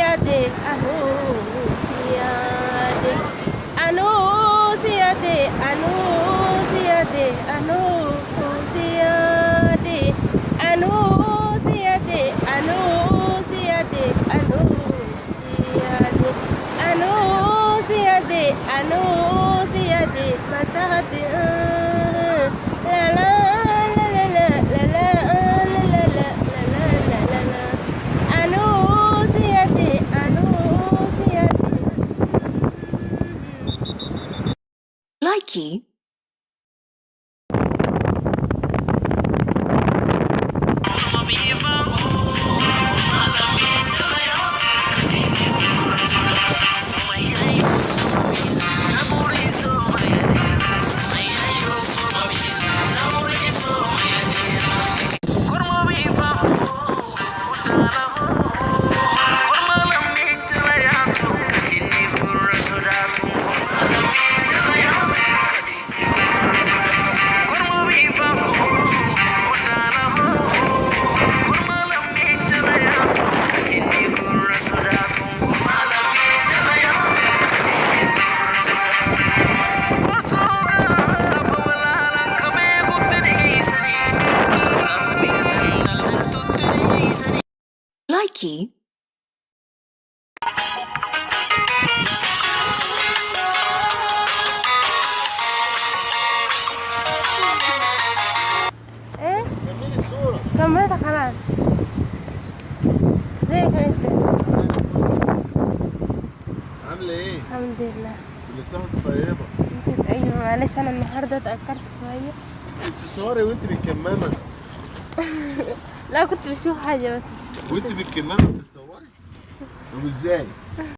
yaadee, anuu si yaadee, anuu si yaadee, anuu si yaadee, anuu si yaadee, anuu si yaadee, anuu si yaadee, anuu si yaadee, anuu si yaadee, anuu si yaadee, mataate la la la la la la la la la la la la. Anuu si yaadee, anuu si yaadee. Likey. Likey. ايه كملي الصورة. كملت خلاص زي كملت. عاملة ايه؟ الحمد لله. كل سنة وانت طيبة. انت ايوه معلش انا النهارده اتأخرت شوية. انت صوري وانت بالكمامة. لا كنت بشوف حاجة بس. وانت بالكمامة بتتصوري؟ طب ازاي؟